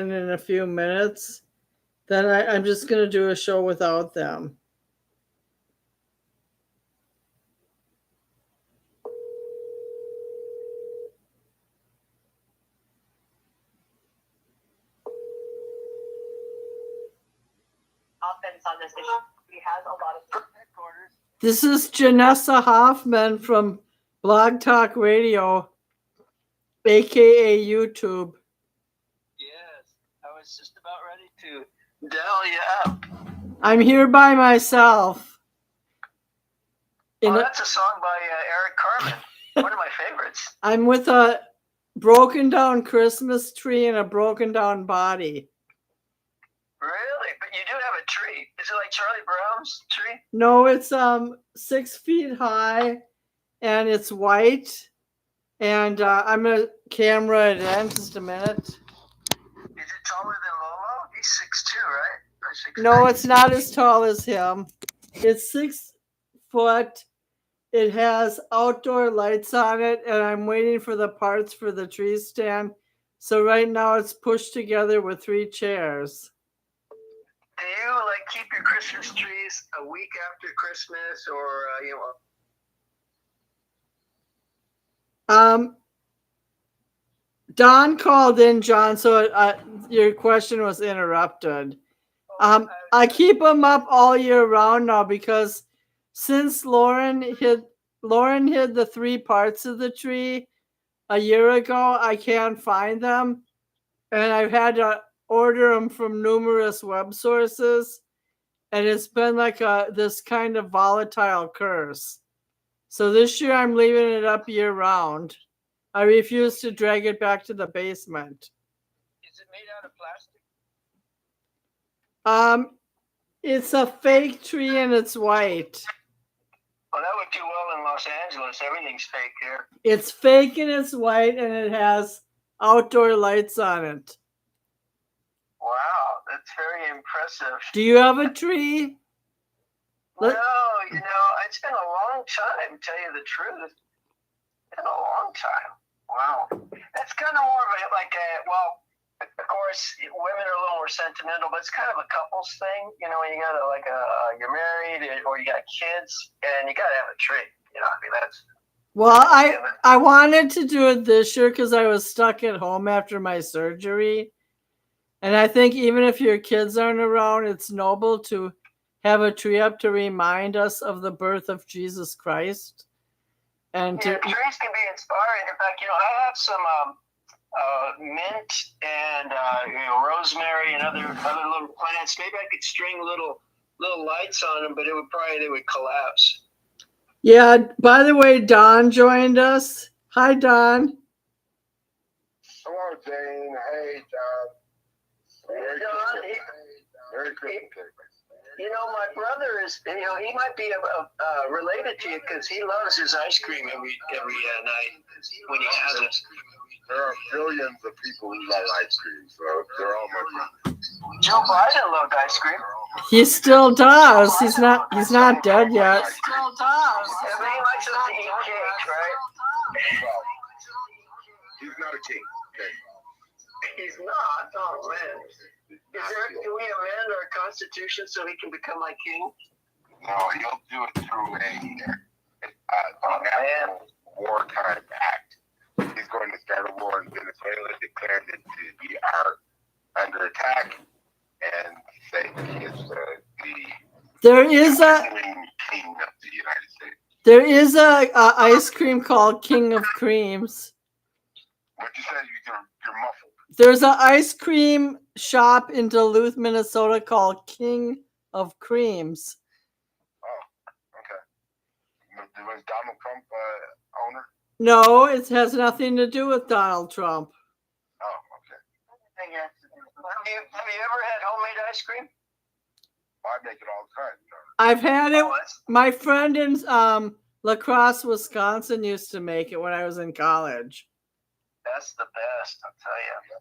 in a few minutes, then I'm just going to do a show without them. Offense on this issue. He has a lot of headquarters. This is Janessa Hoffman from Blog Talk Radio, aka YouTube. Yes, I was just about ready to dial you up. I'm here by myself. That's a song by Eric Carmen. One of my favorites. I'm with a broken down Christmas tree and a broken down body. Really? But you do have a tree. Is it like Charlie Brown's tree? No, it's 6 feet high and it's white. And I'm gonna camera it in just a minute. Is it taller than Lolo? He's 6'2", right? Or 6'3"? No, it's not as tall as him. It's 6 foot. It has outdoor lights on it, and I'm waiting for the parts for the tree stand. So right now it's pushed together with 3 chairs. Do you like keep your Christmas trees a week after Christmas, or Don called in, John, so your question was interrupted. I keep them up all year round now because since Lauren hid the 3 parts of the tree a year ago, I can't find them, and I've had to order them from numerous web sources, and it's been like this kind of volatile curse. So this year I'm leaving it up year round. I refuse to drag it back to the basement. Is it made out of plastic? It's a fake tree and it's white. Well, that would do well in Los Angeles. Everything's fake here. It's fake and it's white and it has outdoor lights on it. Wow, that's very impressive. Do you have a tree? No, it's been a long time, to tell you the truth. It's been a long time. Wow. That's kind of more of of course, women are a little more sentimental, but it's kind of a couples thing. You know, you got you're married or you got kids, and you got to have a tree. You know, I mean, that's. Well, I wanted to do it this year because I was stuck at home after my surgery. And I think even if your kids aren't around, it's noble to have a tree up to remind us of the birth of Jesus Christ. And trees can be inspiring. In fact, I have some mint and rosemary and other little plants. Maybe I could string little lights on them, but they would collapse. Yeah. By the way, Don joined us. Hi, Don. Hello, Jane. Hey, John. Merry Christmas. My brother is, he might be related to you because he loves his ice cream every night when he has it. There are billions of people who love ice cream, so they're all my friends. Joe Biden loved ice cream. He still does. He's not dead yet. He still does. He likes us to eat cake, right? Well, he's not a king. Okay. He's not. Oh, man. Can we amend our constitution so he can become my king? No, he'll do it through a wartime act. He's going to start a war in Venezuela, declare that we are under attack, and say he is There is a king of the United States. There is a ice cream called King of Creams. What you said, you're muffled. There's an ice cream shop in Duluth, Minnesota called King of Creams. Oh, okay. Was Donald Trump owner? No, it has nothing to do with Donald Trump. Oh, okay. Have you ever had homemade ice cream? I make it all the time. I've had it. My friend in La Crosse, Wisconsin used to make it when I was in college. That's the best, I'll tell you.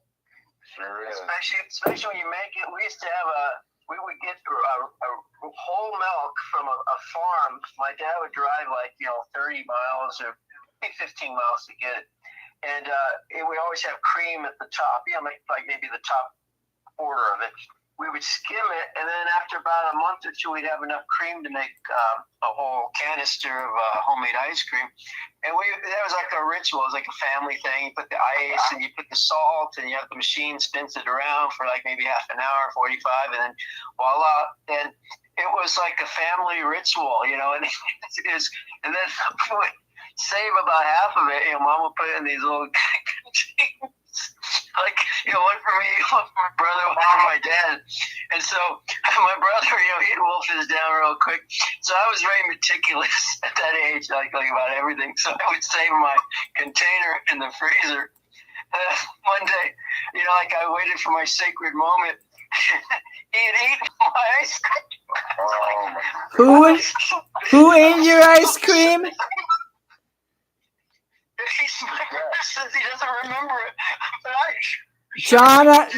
Sure is. Especially when you make it. We used to have we would get a whole milk from a farm. My dad would drive 30 miles or 15 miles to get it. And we always have cream at the top. Maybe the top quarter of it. We would skim it, and then after about a month or two, we'd have enough cream to make a whole canister of homemade ice cream. And that was like a ritual. It was like a family thing. You put the ice and you put the salt, and you have the machine spins it around for like maybe half an hour, 45, and then voila. And it was like a family ritual, and and then we would save about half of it. Mom would put it in these little containers. Like, one for me, one for my brother, one for my dad. And so my brother, he'd wolf his down real quick. So I was very meticulous at that age, like about everything. So I would save my container in the freezer. One day, I waited for my sacred moment. He had eaten my ice cream. Who ate your ice cream? He doesn't remember it. But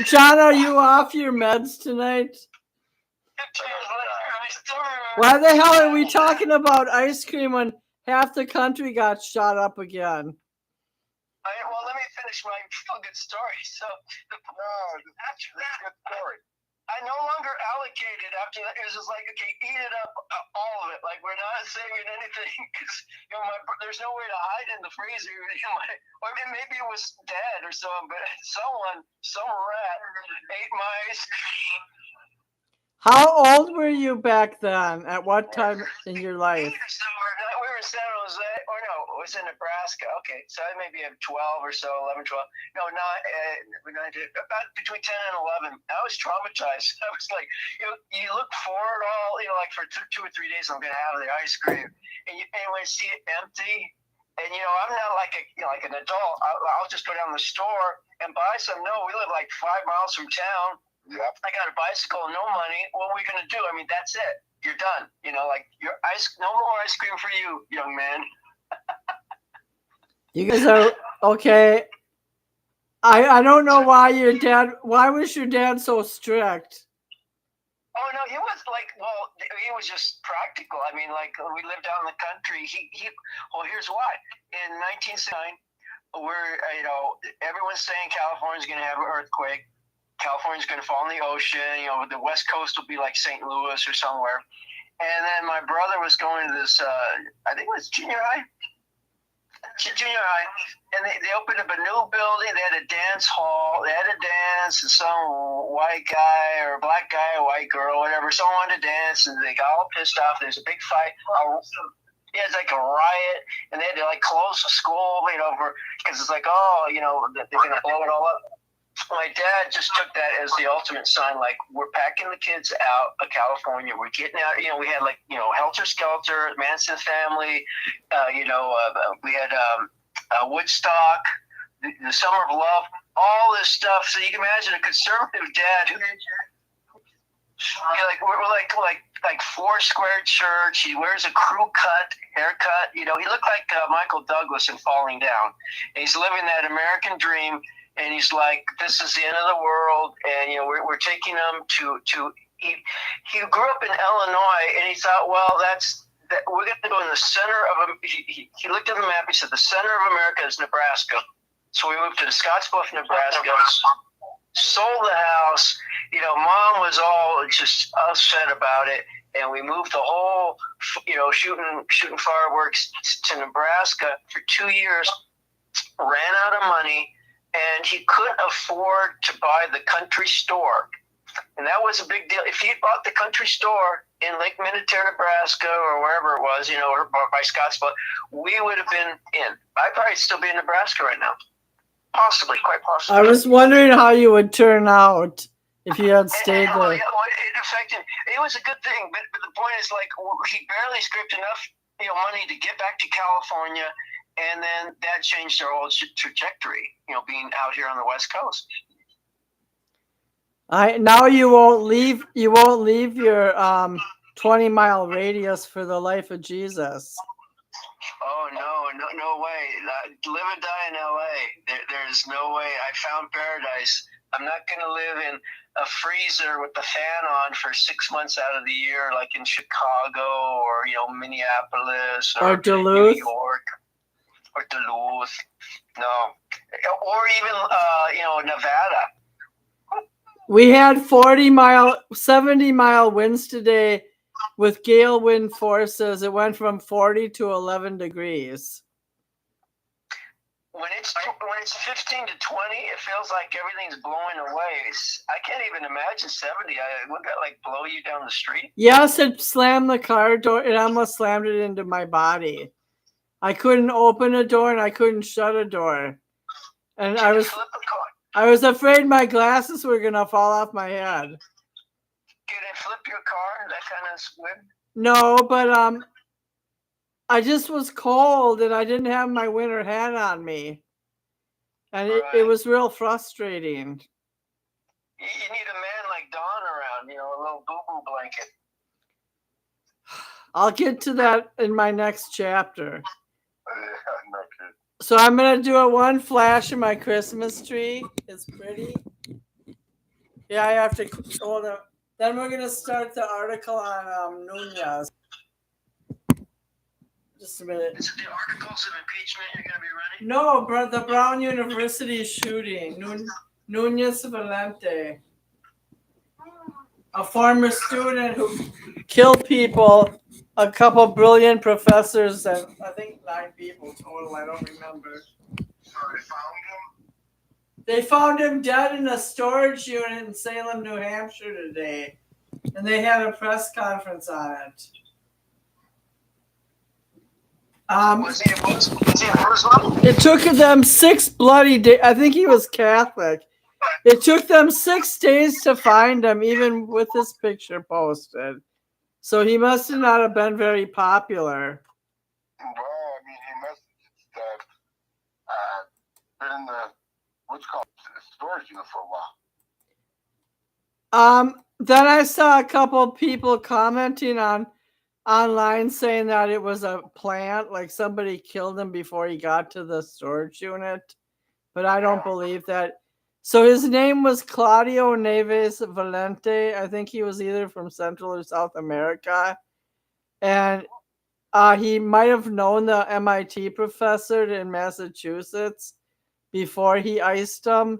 John, are you off your meds tonight? Why the hell are we talking about ice cream when half the country got shot up again? Well, let me finish my good story. So, after that, good story. I no longer allocated after that. It was just like, okay, eat it up, all of it. Like, we're not saving anything because, there's no way to hide in the freezer. Or maybe it was Dad or someone, but some rat ate my ice cream. How old were you back then? At what time in your life? We were in San Jose, or no, it was in Nebraska. Okay, so I maybe have 12 or so, 11, 12. No, about between 10 and 11. I was traumatized. I was like, you look forward all, like for 2 or 3 days, I'm going to have the ice cream. And when you see it empty, and I'm not like like an adult. I'll just go down to the store and buy some. No, we live like 5 miles from town. Yep. I got a bicycle, no money. What are we gonna do? I mean, that's it. You're done. Like your no more ice cream for you, young man. You guys are okay. I don't know why why was your dad so strict? Oh no, he was he was just practical. I mean, like we lived out in the country. Here's why. In 1969, everyone's saying California's gonna have an earthquake. California's going to fall in the ocean. The West Coast will be like St. Louis or somewhere. And then my brother was going to this, I think it was junior high. And they opened up a new building. They had a dance hall. They had a dance, and some white guy or black guy, or white girl, whatever, someone wanted to dance, and they got all pissed off. There's a big fight. Yeah, it's like a riot, and they had to close the school, because it's like, they're going to blow it all up. My dad just took that as the ultimate sign, like, we're packing the kids out of California. We're getting out. We had Helter Skelter, Manson family. We had Woodstock, the Summer of Love, all this stuff. So you can imagine a conservative dad who, we're like four-square church. He wears a crew cut haircut. He looked like Michael Douglas in Falling Down. And he's living that American dream. And he's like, this is the end of the world, and we're taking him to. He grew up in Illinois, and he thought, well, we're going to go in the center of. He looked at the map. He said, the center of America is Nebraska. So we moved to the Scottsbluff, Nebraska. Sold the house. Mom was all just upset about it, and we moved the whole, shooting fireworks to Nebraska for 2 years. Ran out of money. And he couldn't afford to buy the country store. And that was a big deal. If he bought the country store in Lake Minnetonka, Nebraska, or wherever it was, or by Scottsbluff, we would have been in. I'd probably still be in Nebraska right now. Possibly, quite possibly. I was wondering how you would turn out if you had stayed there. It affected. It was a good thing, but the point is, he barely scraped enough, money to get back to California. And then that changed their whole trajectory, being out here on the West Coast. Now you won't leave your 20-mile radius for the life of Jesus. Oh no way! Live and die in LA. There's no way. I found paradise. I'm not going to live in a freezer with the fan on for 6 months out of the year, like in Chicago or Minneapolis or Duluth. New York. Or Duluth, no, or even Nevada. We had 70-mile winds today with gale wind forces. It went from 40 to 11 degrees. When it's 15 to 20, it feels like everything's blowing away. I can't even imagine 70. Would that like blow you down the street? Yes, it slammed the car door. It almost slammed it into my body. I couldn't open a door and I couldn't shut a door. And I was afraid my glasses were gonna fall off my head. Can it flip your car? That kind of wind? No, but I just was cold and I didn't have my winter hat on me. And it was real frustrating. You need a man like Don around, a little boo-boo blanket. I'll get to that in my next chapter. So I'm going to do one flash of my Christmas tree. It's pretty. Yeah, I have to hold up. Then we're going to start the article on Nunez. Just a minute. Is it the articles of impeachment you're going to be running? No, the Brown University shooting. Nunez Valente. A former student who killed people, a couple brilliant professors, and I think 9 people total. I don't remember. So they found him? They found him dead in a storage unit in Salem, New Hampshire today. And they had a press conference on it. Was he a Muslim? It took them 6 bloody days. I think he was Catholic. It took them 6 days to find him, even with this picture posted. So he must not have been very popular. Well, I mean, he must have been in the storage unit for a while. Then I saw a couple people commenting online saying that it was a plant, like somebody killed him before he got to the storage unit. But I don't believe that. So his name was Claudio Neves Valente. I think he was either from Central or South America. And he might have known the MIT professor in Massachusetts before he iced him.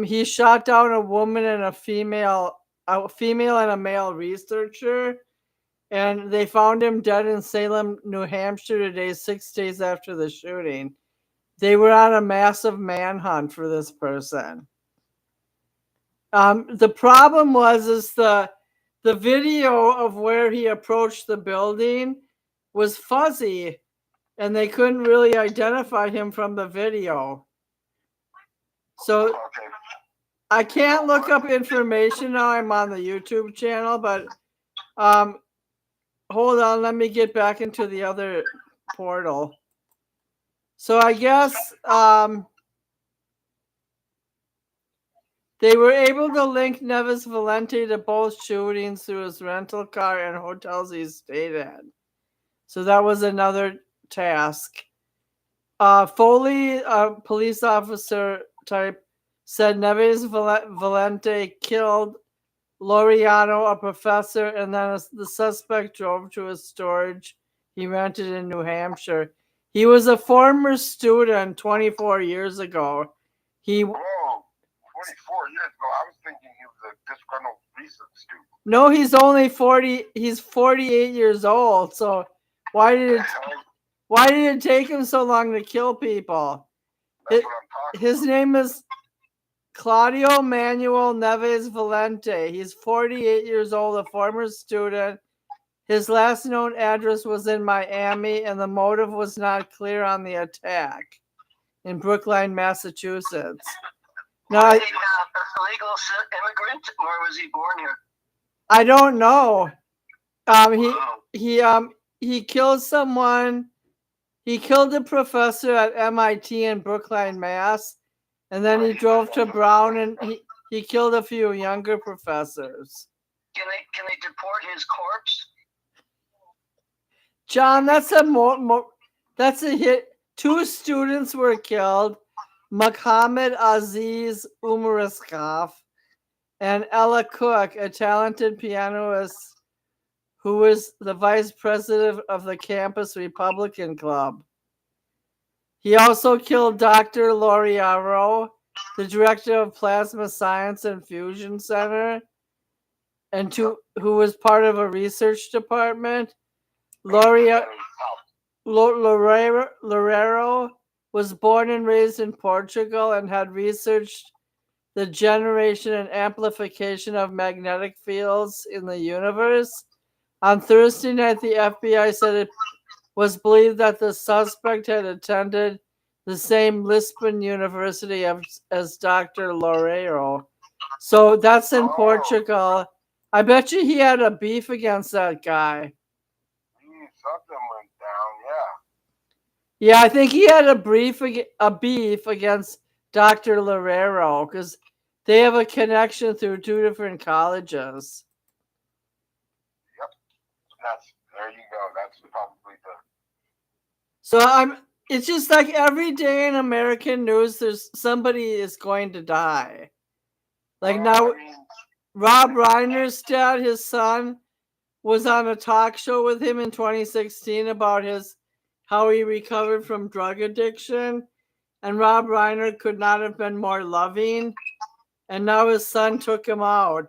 He shot down a woman and a female and a male researcher. And they found him dead in Salem, New Hampshire today, 6 days after the shooting. They were on a massive manhunt for this person. The problem is the video of where he approached the building was fuzzy, and they couldn't really identify him from the video. So I can't look up information now. I'm on the YouTube channel, but hold on, let me get back into the other portal. So I guess they were able to link Neves Valente to both shootings through his rental car and hotels he stayed at. So that was another task. Foley, a police officer type, said Neves Valente killed Laureano, a professor, and then the suspect drove to a storage he rented in New Hampshire. He was a former student 24 years ago. Whoa, 24 years ago. I was thinking he was a disgruntled research student. No, he's only 40. He's 48 years old. So why did it take him so long to kill people? His name is Claudio Manuel Neves Valente. He's 48 years old, a former student. His last known address was in Miami, and the motive was not clear on the attack in Brookline, Massachusetts. Now, Was he a legal immigrant, or was he born here? I don't know. He killed someone. He killed a professor at MIT in Brookline, Mass. And then he drove to Brown and he killed a few younger professors. Can they deport his corpse? John, that's a hit. 2 students were killed. Muhammad Aziz Umariskov and Ella Cook, a talented pianist who was the vice president of the campus Republican Club. He also killed Dr. Laureano the director of Plasma Science and Fusion Center, and who was part of a research department. Loureiro was born and raised in Portugal and had researched the generation and amplification of magnetic fields in the universe. On Thursday night, the FBI said it was believed that the suspect had attended the same Lisbon University as Dr. Loureiro. So that's in Portugal. I bet you he had a beef against that guy. Something went down, yeah. Yeah, I think he had a beef against Dr. Loureiro because they have a connection through two different colleges. Yep. There you go. That's probably the. So it's just like every day in American news, there's somebody is going to die. Like now, Rob Reiner's dad, his son, was on a talk show with him in 2016 about how he recovered from drug addiction, and Rob Reiner could not have been more loving, and now his son took him out.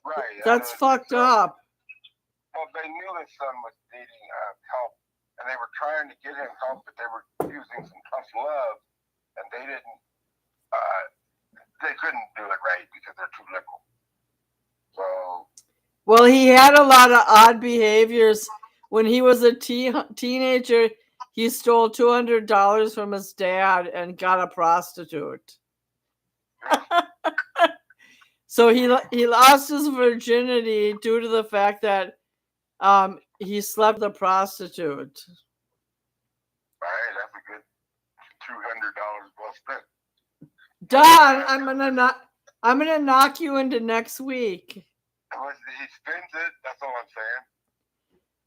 Right. That's fucked up. Well, they knew his son was needing help, and they were trying to get him help, but they were using some tough love, and they didn't. They couldn't do it right because they're too liberal. So. Well, he had a lot of odd behaviors. When he was a teenager, he stole $200 from his dad and got a prostitute. So he lost his virginity due to the fact that he slept with a prostitute. Right, that's a good $200 well spent. Don, I'm gonna knock you into next week. He spends it. That's all I'm saying.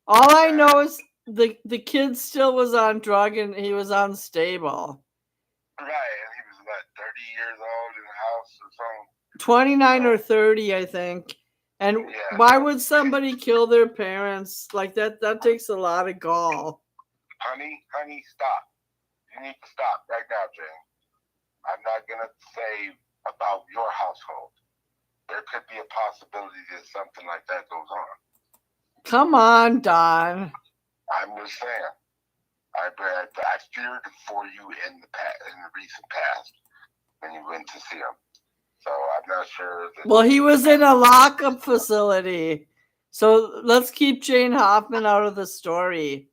All I know is the kid still was on drug and he was unstable. Right, and he was about 30 years old in the house or something. 29 or 30, I think. And why would somebody kill their parents? Like that takes a lot of gall. Honey, stop. You need to stop right now, Jane. I'm not going to say about your household. There could be a possibility that something like that goes on. Come on, Don. I'm just saying. I feared for you in the recent past when you went to see him. So I'm not sure. Well, he was in a lockup facility. So let's keep Jane Hoffman out of the story.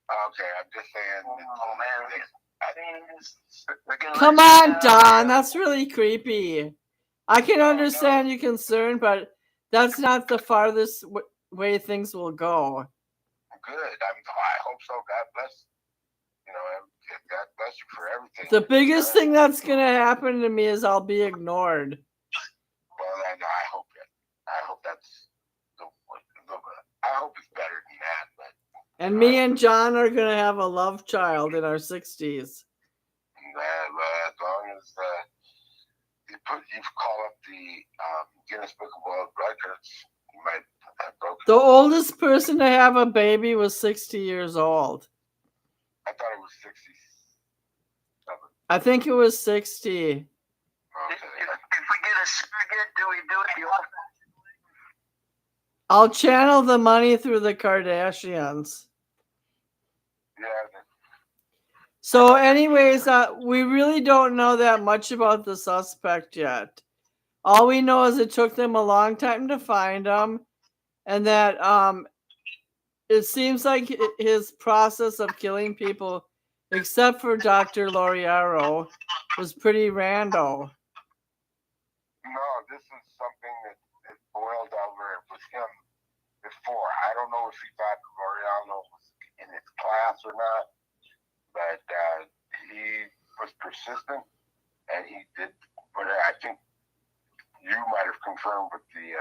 Okay, I'm just saying. Oh, man. Come on, Don. That's really creepy. I can understand your concern, but that's not the farthest way things will go. Good. I hope so. God bless. God bless you for everything. The biggest thing that's going to happen to me is I'll be ignored. Well, I hope that. I hope that's I hope it's better than that. But and me and John are going to have a love child in our 60s. As long as you call up the Guinness Book of World Records, you might have broken. The oldest person to have a baby was 60 years old. I thought it was 67. I think it was 60. Okay. If we get a surrogate, do we do it the old-fashioned way? I'll channel the money through the Kardashians. Yeah. So anyways, we really don't know that much about the suspect yet. All we know is it took them a long time to find him, and that it seems like his process of killing people, except for Dr. Loureiro, was pretty rando. No, this is something that boiled over with him before. I don't know if he thought Loureiro was in his class or not, but he was persistent, and he did. But I think you might have confirmed with the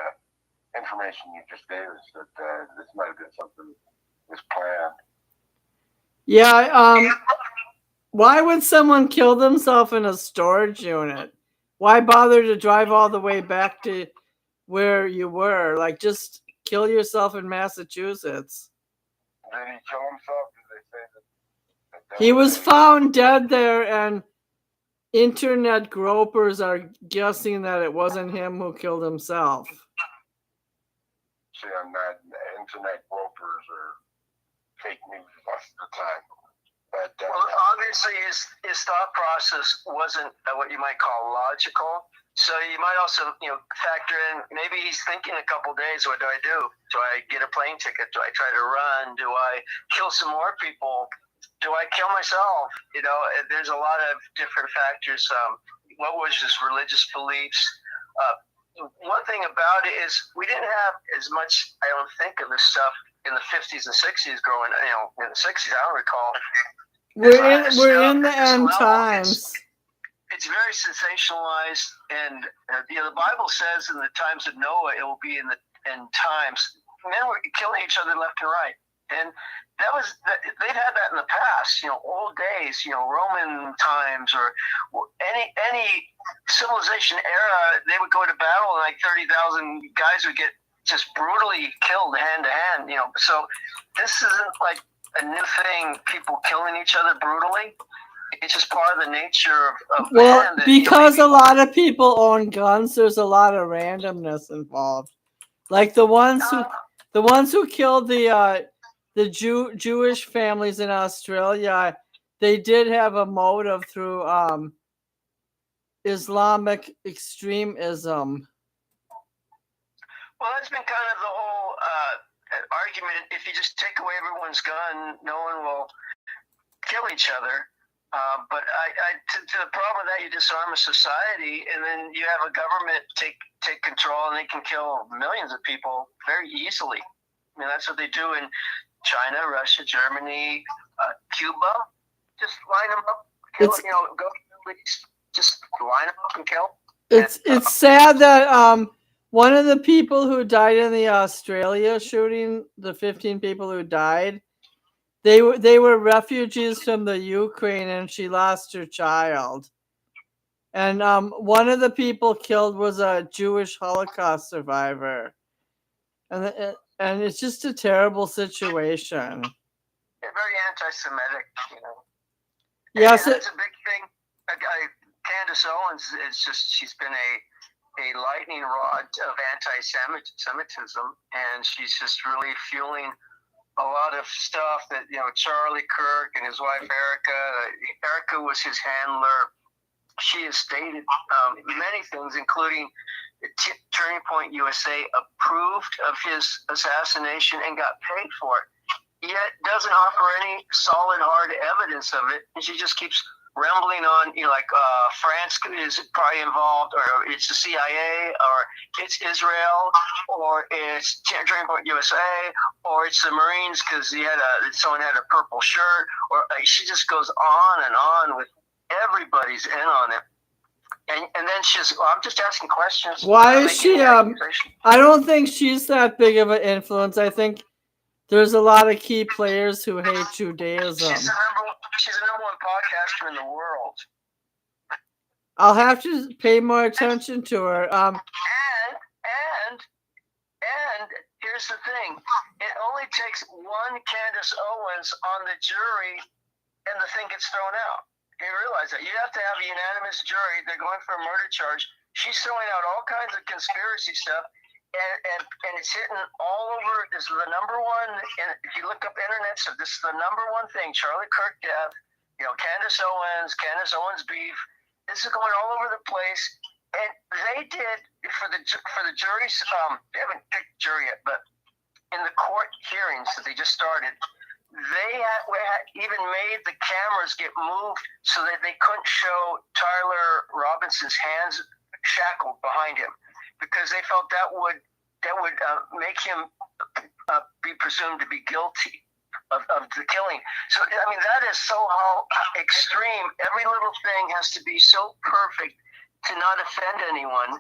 information you just gave us that this might have been something that was planned. Yeah. Why would someone kill themselves in a storage unit? Why bother to drive all the way back to where you were? Like, just kill yourself in Massachusetts. Did he kill himself? Did they say that he was found dead there, and internet gropers are guessing that it wasn't him who killed himself. See, I'm not, internet brokers or fake news most of the time. But, well, obviously his thought process wasn't what you might call logical. So you might also, factor in, maybe he's thinking a couple days, what do I do? Do I get a plane ticket? Do I try to run? Do I kill some more people? Do I kill myself? There's a lot of different factors. What was his religious beliefs? One thing about it is we didn't have as much, I don't think, of this stuff in the 50s and 60s growing, in the 60s, I don't recall. We're in the end times. It's very sensationalized, and the Bible says in the times of Noah, it will be in the end times. Men were killing each other left and right, and they'd had that in the past. Old days, Roman times, or any civilization era, they would go to battle, and like 30,000 guys would get just brutally killed hand to hand. So this isn't like a new thing. People killing each other brutally. It's just part of the nature of man. Because a lot of people own guns, there's a lot of randomness involved. Like the ones who killed the Jewish families in Australia, they did have a motive through Islamic extremism. Well, that's been kind of the whole argument. If you just take away everyone's gun, no one will kill each other. But to the problem with that, you disarm a society, and then you have a government take control, and they can kill millions of people very easily. I mean, that's what they do in China, Russia, Germany, Cuba. Just line them up, kill, just line them up and kill. It's sad that one of the people who died in the Australia shooting, the 15 people who died, they were refugees from the Ukraine, and she lost her child. And one of the people killed was a Jewish Holocaust survivor, and it's just a terrible situation. Yeah, very anti-Semitic, Yes, and that's a big thing. Candace Owens she's been a lightning rod of anti-Semitism, and she's just really fueling a lot of stuff that, Charlie Kirk and his wife Erica was his handler. She has stated many things, including Turning Point USA approved of his assassination and got paid for it, yet doesn't offer any solid, hard evidence of it. And she just keeps rambling on, France is probably involved, or it's the CIA, or it's Israel, or it's Turning Point USA, or it's the Marines because someone had a purple shirt, or she just goes on and on with everybody's in on it. And then I'm just asking questions. Why is she? I don't think she's that big of an influence. I think there's a lot of key players who hate Judaism. She's the number one podcaster in the world. I'll have to pay more attention to her. And here's the thing: it only takes one Candace Owens on the jury, and the thing gets thrown out. You realize that you have to have a unanimous jury. They're going for a murder charge. She's throwing out all kinds of conspiracy stuff, and it's hitting all over. This is the number one. And if you look up internet stuff, this is the number one thing. Charlie Kirk death. Candace Owens beef. This is going all over the place. And they did for the juries. They haven't picked the jury yet, but in the court hearings that they just started, they had even made the cameras get moved so that they couldn't show Tyler Robinson's hands shackled behind him, because they felt that would make him be presumed to be guilty of the killing. So I mean, that is so extreme. Every little thing has to be so perfect to not offend anyone.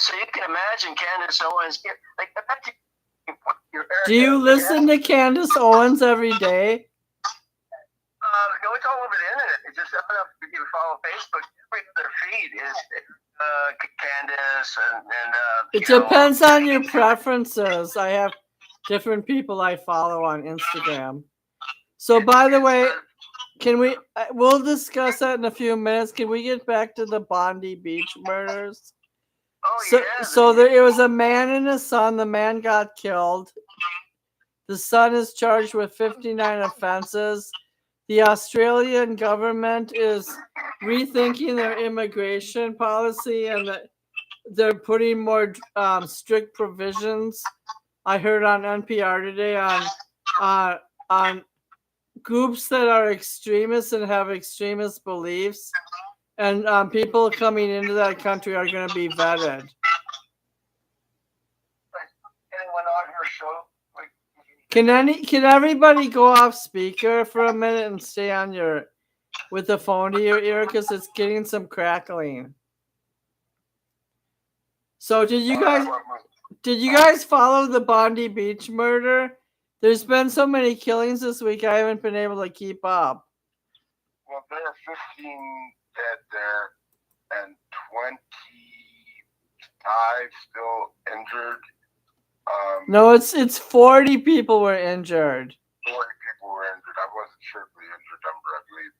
So you can imagine Candace Owens. Do you listen to Candace Owens every day? No, it's all over the internet. It's just, I don't know if you follow Facebook. Every other feed is Candace and it depends on your preferences. I have different people I follow on Instagram. So, by the way, Can we? We'll discuss that in a few minutes. Can we get back to the Bondi Beach murders? Oh So, yeah. so there it was a man and a son. The man got killed. The son is charged with 59 offenses. The Australian government is rethinking their immigration policy, and they're putting more strict provisions. I heard on NPR today on groups that are extremists and have extremist beliefs, and people coming into that country are going to be vetted. Anyone on your show? Can everybody go off speaker for a minute and stay on with the phone to your ear, because it's getting some crackling. So did you guys follow the Bondi Beach murder? There's been so many killings this week, I haven't been able to keep up. Well, there are 15 dead there and 25 still injured. No, it's 40 people were injured. 40 people were injured. I wasn't sure of the injured number, I believe.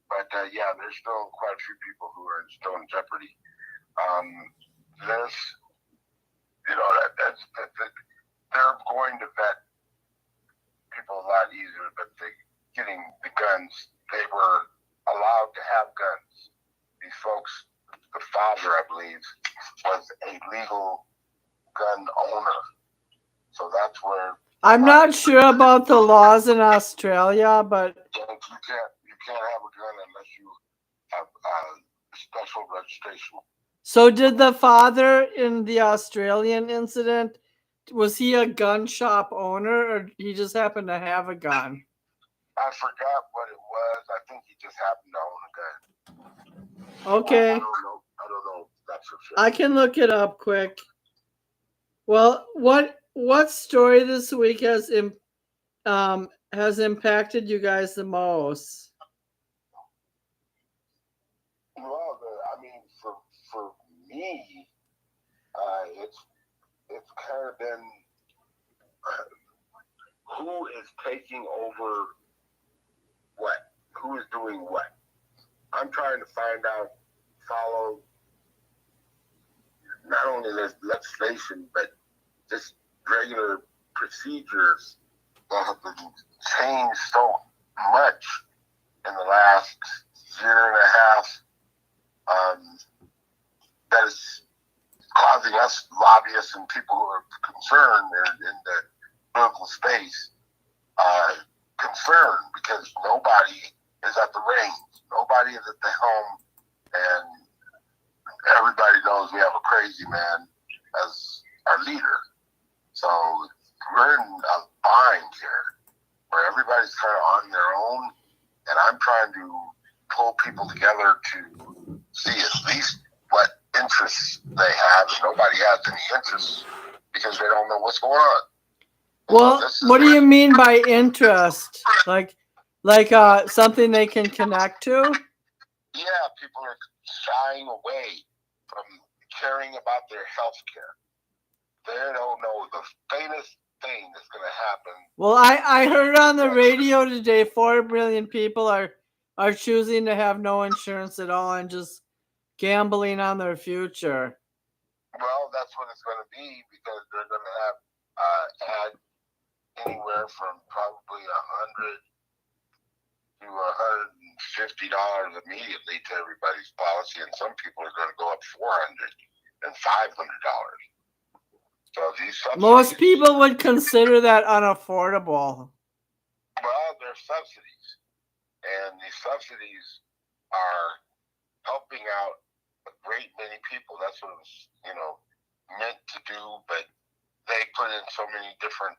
But yeah, there's still quite a few people who are still in jeopardy. This, that's they're going to vet people a lot easier, but getting the guns, they were allowed to have guns. These folks, the father, I believe, was a legal gun owner. So that's where I'm not sure about the laws in Australia, but you can't have a gun unless you have special registration. So did the father in the Australian incident, was he a gun shop owner, or he just happened to have a gun? I forgot what it was. I think he just happened to own a gun. Okay. I don't know. That's for sure. I can look it up quick. Well, what story this week has impacted you guys the most? Well, for me, it's kind of been who is taking over what, who is doing what. I'm trying to find out, follow not only legislation, but just regular procedures that have been changed so much in the last year and a half. That is causing us lobbyists and people who are concerned in the political space concerned, because nobody is at the reins, nobody is at the helm, and everybody knows we have a crazy man as our leader. So we're in a bind here where everybody's kind of on their own, and I'm trying to pull people together to see at least what interests they have, and nobody has any interests because they don't know what's going on. Well, what do you mean by interest? Like something they can connect to? Yeah, people are shying away from caring about their health care. They don't know the faintest thing that's going to happen. Well, I heard on the radio today 4 million people are choosing to have no insurance at all and just gambling on their future. Well, that's what it's going to be, because they're going to have add anywhere from probably $100 to $150 immediately to everybody's policy, and some people are going to go up $400 and $500. So these subsidies, most people would consider that unaffordable. Well, they're subsidies, and these subsidies are helping out a great many people. That's what it was, meant to do, but they put in so many different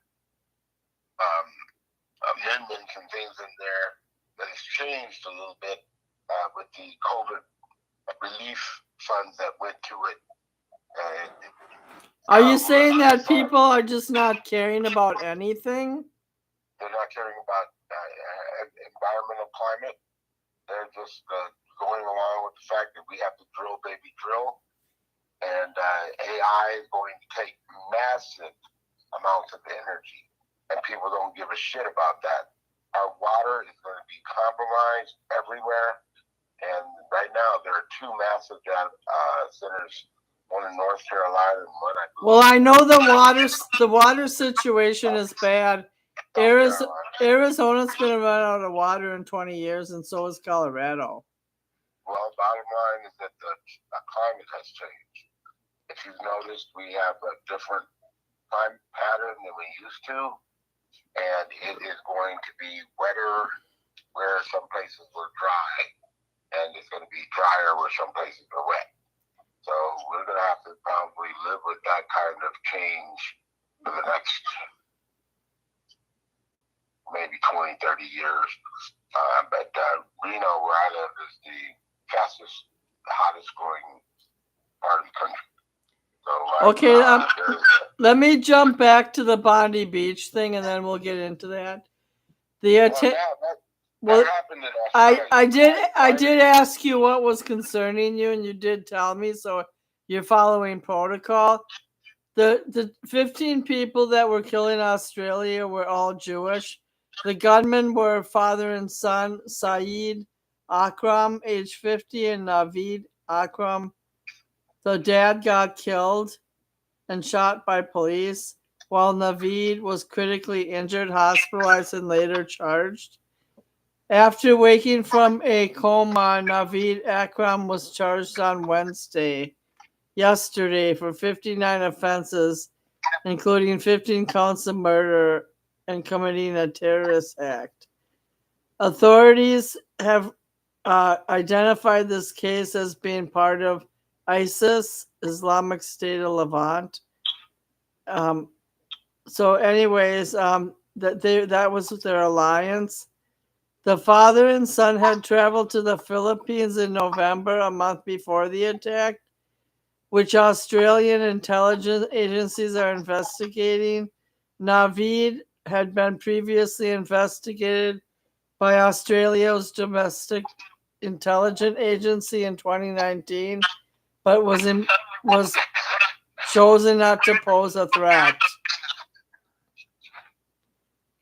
amendments and things in there that has changed a little bit with the COVID relief funds that went to it. Are you saying that people are just not caring about anything? They're not caring about environmental climate. They're just going along with the fact that we have to drill, baby, drill. And AI is going to take massive amounts of energy. And people don't give a shit about that. our water is going to be compromised everywhere. And right now, there are two massive data centers, one in North Carolina and one, I believe. Well, I know the water situation is bad. Arizona's going to run out of water in 20 years, and so is Colorado. Well, bottom line is that the climate has changed. If you've noticed, we have a different climate pattern than we used to, and it is going to be wetter where some places were dry, and it's going to be drier where some places are wet. So we're going to have to probably live with that kind of change for the next maybe 20, 30 years. But Reno, where I live, is the fastest, hottest growing part of the country. So, okay, let me jump back to the Bondi Beach thing, and then we'll get into that. Well, I did ask you what was concerning you, and you did tell me, so you're following protocol. The 15 people that were killed in Australia were all Jewish. The gunmen were father and son, Saeed Akram, age 50, and Naveed Akram. The dad got killed and shot by police, while Naveed was critically injured, hospitalized, and later charged. After waking from a coma, Naveed Akram was charged on yesterday, for 59 offenses, including 15 counts of murder and committing a terrorist act. Authorities have identified this case as being part of ISIS, Islamic State of Levant. So anyways, that was their alliance. The father and son had traveled to the Philippines in November, a month before the attack, which Australian intelligence agencies are investigating. Naveed had been previously investigated by Australia's domestic intelligence agency in 2019, but was chosen not to pose a threat.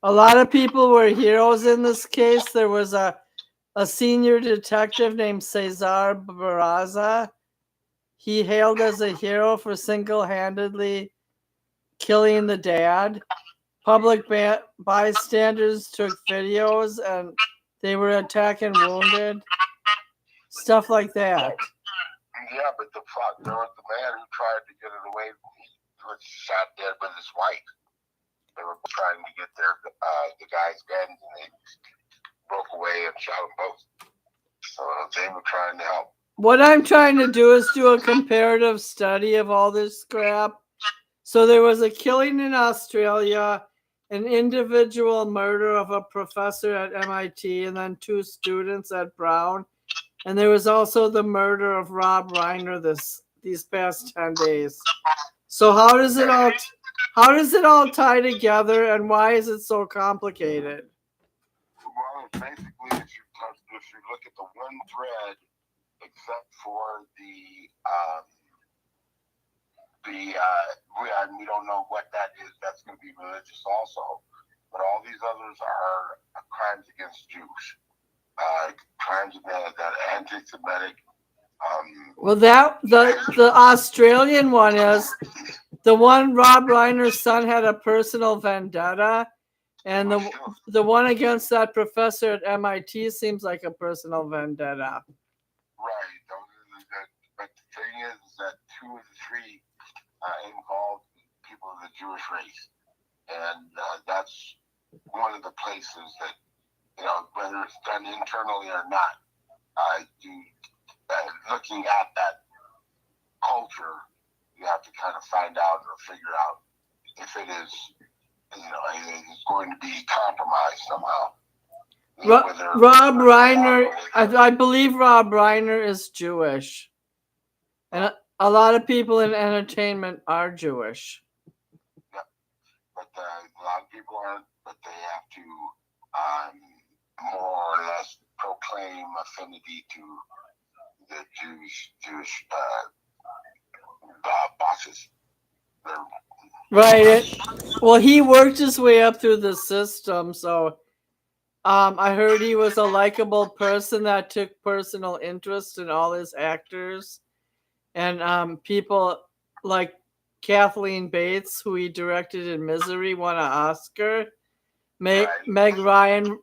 A lot of people were heroes in this case. There was a senior detective named Cesar Barraza. He hailed as a hero for single-handedly killing the dad. Public bystanders took videos, and they were attacked and wounded. Stuff like that. Yeah, but there was the man who tried to get it away. He was shot dead with his wife. They were trying to get the guy's guns, and they broke away and shot them both. So they were trying to help. What I'm trying to do is do a comparative study of all this crap. So there was a killing in Australia, an individual murder of a professor at MIT, and then 2 students at Brown. And there was also the murder of Rob Reiner these past 10 days. So how does it all tie together, and why is it so complicated? Well, basically, if you look at the one thread, except for we don't know what that is. That's going to be religious also, but all these others are crimes against Jews, crimes that are anti-Semitic. Well, the Australian one is the one. Rob Reiner's son had a personal vendetta, and the one against that professor at MIT seems like a personal vendetta. Right. But the thing is that 2 of the 3 involved people of the Jewish race, and that's one of the places that, whether it's done internally or not, looking at that culture, you have to kind of find out or figure out if it is, it's going to be compromised somehow. Rob Reiner, I believe Rob Reiner is Jewish, and a lot of people in entertainment are Jewish. Yeah, but a lot of people aren't. But they have to more or less proclaim affinity to the Jewish bosses. Right. Well, he worked his way up through the system, so I heard he was a likable person that took personal interest in all his actors. And people like Kathleen Bates, who he directed in Misery, won an Oscar. Meg Ryan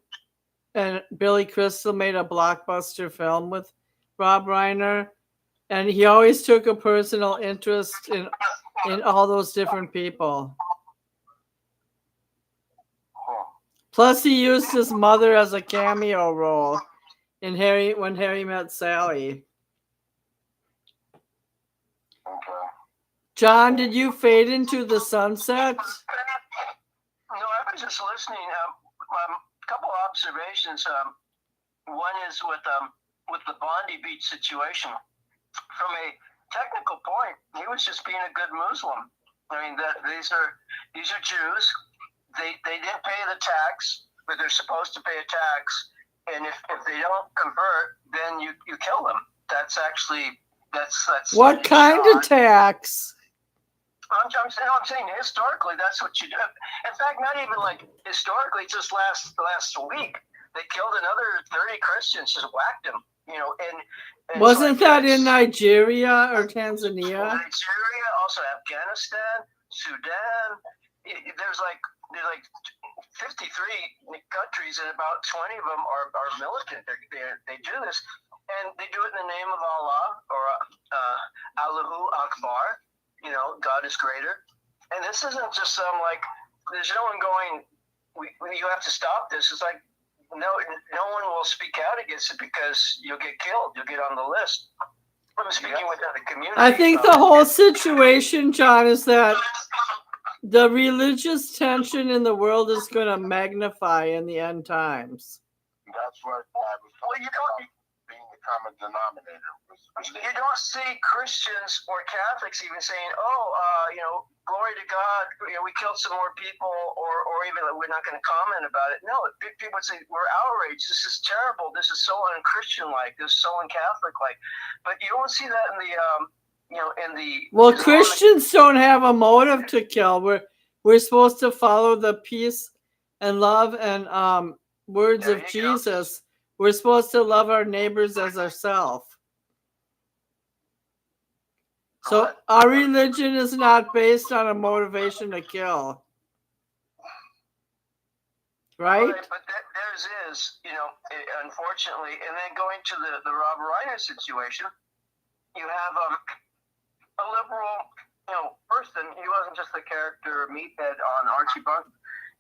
and Billy Crystal made a blockbuster film with Rob Reiner. And he always took a personal interest in all those different people. Plus, he used his mother as a cameo role in When Harry Met Sally. Okay. John, did you fade into the sunset? No, I was just listening. A couple of observations. One is with the Bondi Beach situation. From a technical point, he was just being a good Muslim. I mean, these are Jews. They didn't pay the tax, but they're supposed to pay a tax. And if they don't convert, then you kill them. That's actually that's What kind of tax? I'm saying historically, that's what you do. In fact, not even like historically, just last week, they killed another 30 Christians, just whacked them, and Wasn't that in Nigeria or Tanzania? Nigeria, also Afghanistan, Sudan. There's like 53 countries, and about 20 of them are militant. They do this, and they do it in the name of Allah, or Allahu Akbar. God is greater. And this isn't just there's no one going, you have to stop this. It's like, no one will speak out against it because you'll get killed. You'll get on the list. I'm speaking within the community. I think the whole situation, John, is that the religious tension in the world is going to magnify in the end times. That's what I was talking about, being the common denominator. You don't see Christians or Catholics even saying, glory to God, we killed some more people, or even we're not going to comment about it. No, people would say, we're outraged. This is terrible. This is so un-Christian-like. This is so un-Catholic-like. But you don't see that in the Well, Christians don't have a motive to kill. We're supposed to follow the peace and love and words of Jesus. We're supposed to love our neighbors as ourselves. So our religion is not based on a motivation to kill. Right? But theirs is, unfortunately. And then going to the Rob Reiner situation, you have a liberal, person. He wasn't just the character meathead on Archie Bunker.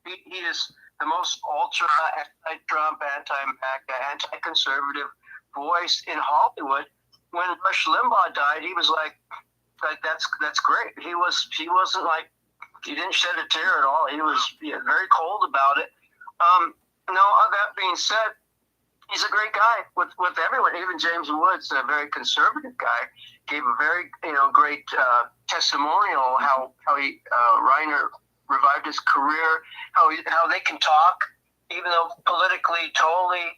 He is the most ultra anti-Trump, anti-MAGA, anti-conservative voice in Hollywood. When Rush Limbaugh died, he was like that's great. He wasn't like, he didn't shed a tear at all. He was very cold about it. That being said, he's a great guy with everyone. Even James Woods, a very conservative guy, gave a very great testimonial how he Reiner revived his career, how they can talk, even though politically totally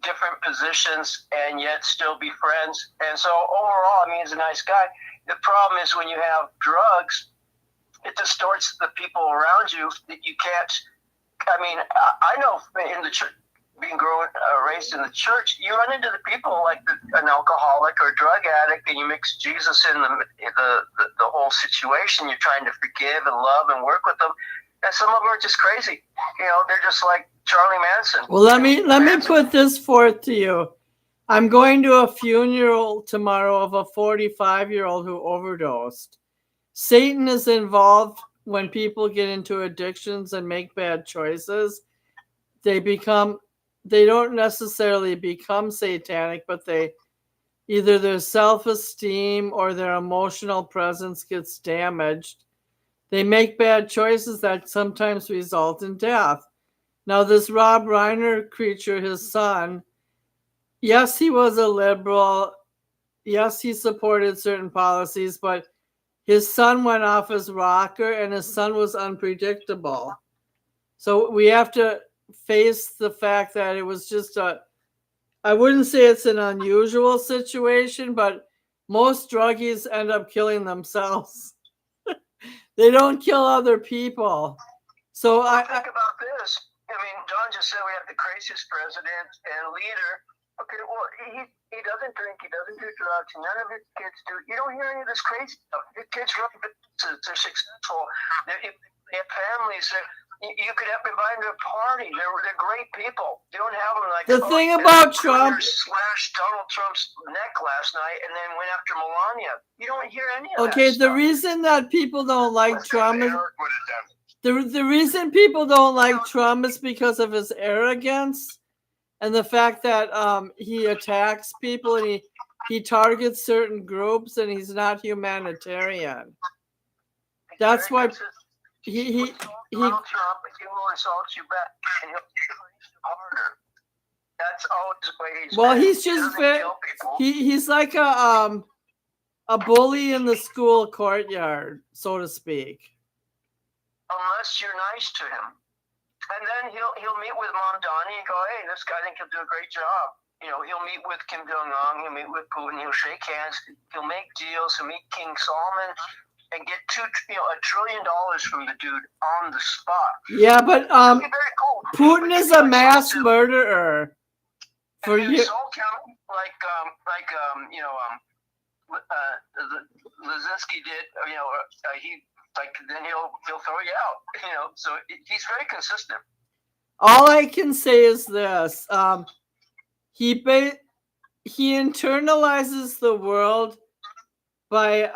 different positions, and yet still be friends. And so overall, he's a nice guy. The problem is when you have drugs, it distorts the people around you. That you can't. I know in the church, raised in the church, you run into the people like an alcoholic or drug addict, and you mix Jesus in the whole situation. You're trying to forgive and love and work with them, and some of them are just crazy. They're just like Charlie Manson. Well, let me put this forth to you. I'm going to a funeral tomorrow of a 45-year-old who overdosed. Satan is involved when people get into addictions and make bad choices. They don't necessarily become satanic, but either their self-esteem or their emotional presence gets damaged. They make bad choices that sometimes result in death. Now, this Rob Reiner creature, his son, yes, he was a liberal. Yes, he supported certain policies, but his son went off his rocker, and his son was unpredictable. So we have to face the fact that it was just I wouldn't say it's an unusual situation, but most druggies end up killing themselves. They don't kill other people. So think about this. John just said we have the crazy nicest president and leader. Okay, well, he doesn't drink, he doesn't do drugs, none of his kids do. You don't hear any of this crazy stuff. His kids run businesses, they're successful, they have families. You could have invite them to a party. They're great people. You don't have them like the thing about Trump slashed Donald Trump's neck last night and then went after Melania. You don't hear any of that. Okay, the stuff. reason that people don't like Trump is Eric would have done it. the reason people don't like Trump is because of his arrogance and the fact that he attacks people and he targets certain groups and he's not humanitarian. That's why he Donald Trump, he will insult you back and he'll push you harder. That's always the way he's well, been. he's He just doesn't kill people. he's like a bully in the school courtyard, so to speak. Unless you're nice to him. And then he'll meet with Mondani and go, hey, this guy, I think he'll do a great job. You know, he'll meet with Kim Jong-un, he'll meet with Putin, he'll shake hands, he'll make deals, he'll meet King Solomon and get $1 trillion from the dude on the spot. Yeah, but It'll be very cool. Putin is a mass murderer. For and you, insult him Lazinski did. Then he'll throw you out. So he's very consistent. all I can say is this: he internalizes the world by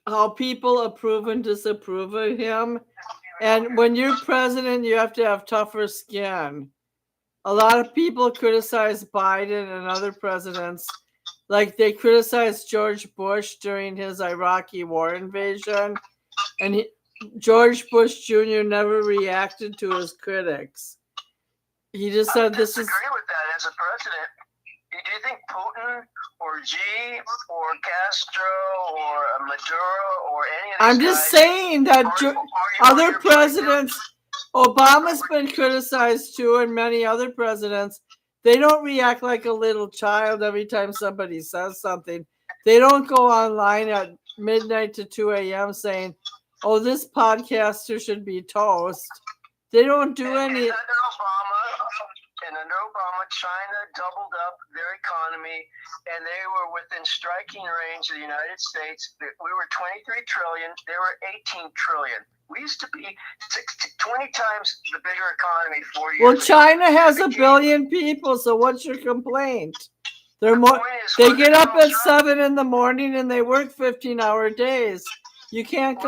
how people approve and disapprove of him. And when you're president, you have to have tougher skin. A lot of people criticize Biden and other presidents, like they criticized George Bush during his Iraqi war invasion, and George Bush Jr. never reacted to his critics. He just said, "This is." I disagree with that as a president. Do you think Putin or Xi or Castro or Maduro or any of these I'm just guys saying that other presidents, Obama's been criticized too, and many other presidents, they don't react like a little child every time somebody says something. They don't go online at midnight to 2 a.m. saying, oh, this podcaster should be toast. They don't do any. And under Obama, China doubled up their economy, and they were within striking range of the United States. We were 23 trillion. They were 18 trillion. We used to be 20 times the bigger economy 40 years Well, ago. China has 1 billion people, so what's your complaint? They're more. They get up at 7 in the morning and they work 15-hour days. You can't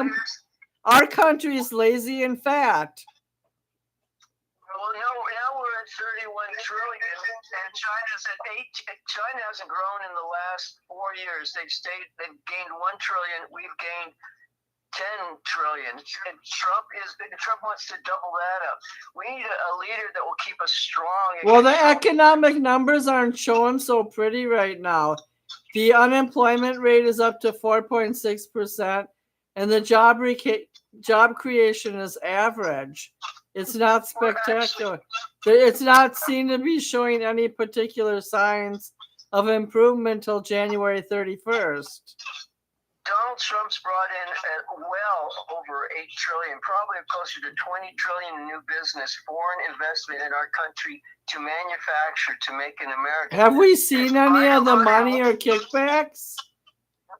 Our country is lazy and fat. Well, now we're at 31 trillion, and China's at 8. China hasn't grown in the last 4 years. They've gained 1 trillion. We've gained 10 trillion. And Trump wants to double that up. We need a leader that will keep us strong. Well, the economic numbers aren't showing so pretty right now. The unemployment rate is up to 4.6%, and the job creation is average. It's not spectacular. It's not seen to be showing any particular signs of improvement until January 31st. Donald Trump's brought in well over 8 trillion, probably closer to 20 trillion in new business, foreign investment in our country to manufacture, to make in America. Have we seen any of the money or kickbacks?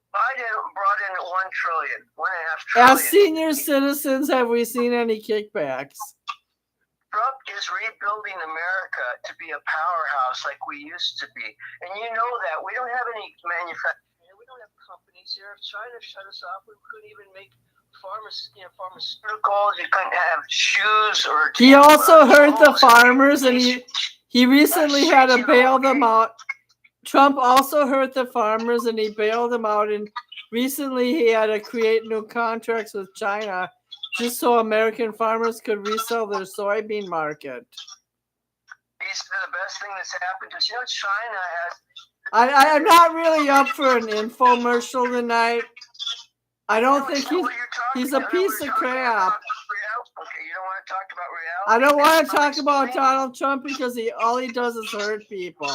Biden brought in 1 trillion, 1.5 trillion. As senior citizens, have we seen any kickbacks? Trump is rebuilding America to be a powerhouse like we used to be. And you know that. We don't have any manufacturing. We don't have companies here. If China shut us off, we couldn't even make pharmaceuticals. You couldn't have shoes or... He also hurt the farmers, and he recently had to bail them out. Trump also hurt the farmers, and he bailed them out. And recently he had to create new contracts with China just so American farmers could resell their soybean market. It's the best thing that's happened to us. You know, China has... I'm not really up for an infomercial tonight. I don't think he's a piece of crap. Okay, you don't want to talk about reality? I don't want to talk about Donald Trump because all he does is hurt people.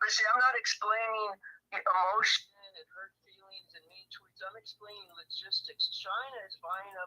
See, I'm not explaining emotion and hurt feelings and mean tweets. I'm explaining logistics. China is buying up